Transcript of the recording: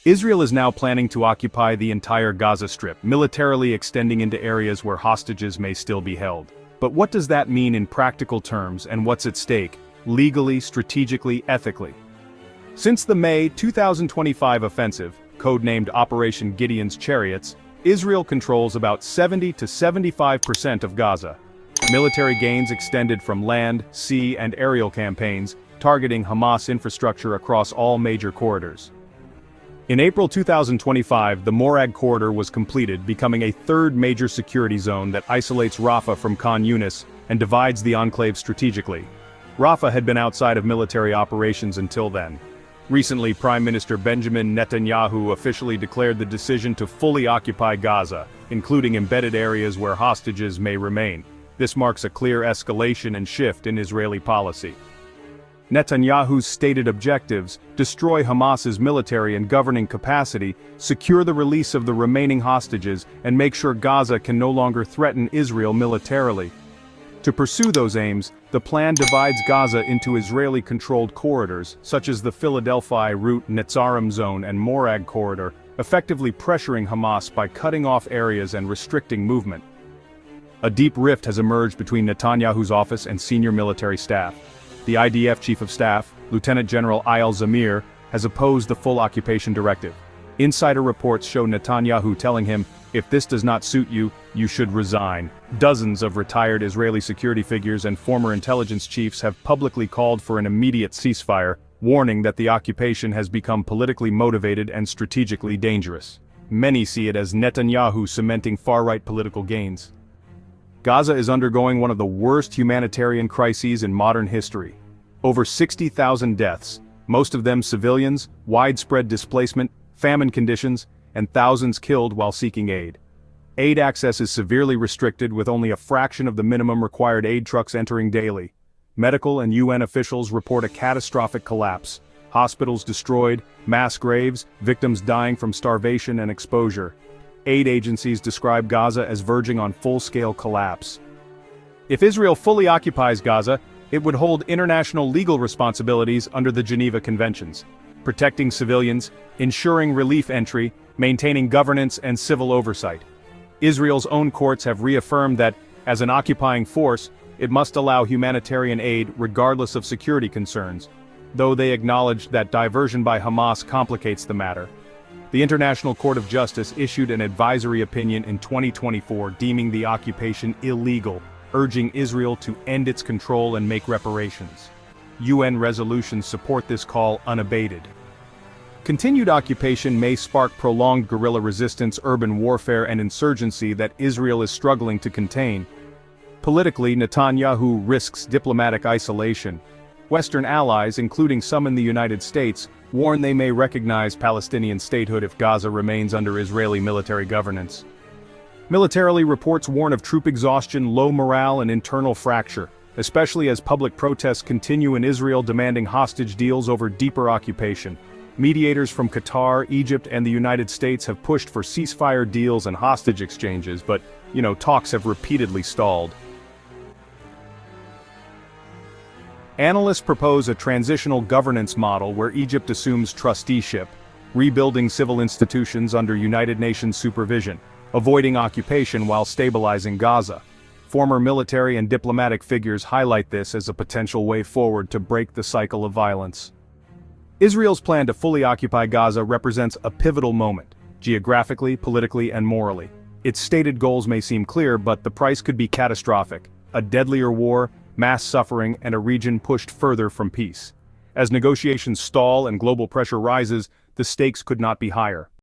Israel is now planning to occupy the entire Gaza Strip, militarily extending into areas where hostages may still be held. But what does that mean in practical terms, and what's at stake, legally, strategically, ethically? Since the May 2025 offensive, codenamed Operation Gideon's Chariots, Israel controls about 70 to 75% of Gaza. Military gains extended from land, sea, and aerial campaigns, targeting Hamas infrastructure across all major corridors. In April 2025, the Morag corridor was completed, becoming a third major security zone that isolates Rafah from Khan Yunis and divides the enclave strategically. Rafah had been outside of military operations until then. Recently, Prime Minister Benjamin Netanyahu officially declared the decision to fully occupy Gaza, including embedded areas where hostages may remain. This marks a clear escalation and shift in Israeli policy. Netanyahu's stated objectives: destroy Hamas's military and governing capacity, secure the release of the remaining hostages, and make sure Gaza can no longer threaten Israel militarily. To pursue those aims, the plan divides Gaza into Israeli-controlled corridors, such as the Philadelphia route Netzarim zone and Morag corridor, effectively pressuring Hamas by cutting off areas and restricting movement. A deep rift has emerged between Netanyahu's office and senior military staff. The IDF Chief of Staff, Lieutenant General Eyal Zamir, has opposed the full occupation directive. Insider reports show Netanyahu telling him, "If this does not suit you, you should resign." Dozens of retired Israeli security figures and former intelligence chiefs have publicly called for an immediate ceasefire, warning that the occupation has become politically motivated and strategically dangerous. Many see it as Netanyahu cementing far-right political gains. Gaza is undergoing one of the worst humanitarian crises in modern history. Over 60,000 deaths, most of them civilians, widespread displacement, famine conditions, and thousands killed while seeking aid. Aid access is severely restricted, with only a fraction of the minimum required aid trucks entering daily. Medical and UN officials report a catastrophic collapse. Hospitals destroyed, mass graves, victims dying from starvation and exposure. Aid agencies describe Gaza as verging on full-scale collapse. If Israel fully occupies Gaza, it would hold international legal responsibilities under the Geneva Conventions, protecting civilians, ensuring relief entry, maintaining governance and civil oversight. Israel's own courts have reaffirmed that, as an occupying force, it must allow humanitarian aid regardless of security concerns, though they acknowledged that diversion by Hamas complicates the matter. The International Court of Justice issued an advisory opinion in 2024 deeming the occupation illegal, urging Israel to end its control and make reparations. UN resolutions support this call unabated. Continued occupation may spark prolonged guerrilla resistance, urban warfare, and insurgency that Israel is struggling to contain. Politically, Netanyahu risks diplomatic isolation. Western allies, including some in the United States, warn they may recognize Palestinian statehood if Gaza remains under Israeli military governance. Militarily, reports warn of troop exhaustion, low morale, and internal fracture, especially as public protests continue in Israel demanding hostage deals over deeper occupation. Mediators from Qatar, Egypt, and the United States have pushed for ceasefire deals and hostage exchanges, but, talks have repeatedly stalled. Analysts propose a transitional governance model where Egypt assumes trusteeship, rebuilding civil institutions under United Nations supervision, avoiding occupation while stabilizing Gaza. Former military and diplomatic figures highlight this as a potential way forward to break the cycle of violence. Israel's plan to fully occupy Gaza represents a pivotal moment, geographically, politically, and morally. Its stated goals may seem clear, but the price could be catastrophic: a deadlier war, mass suffering, and a region pushed further from peace. As negotiations stall and global pressure rises, the stakes could not be higher.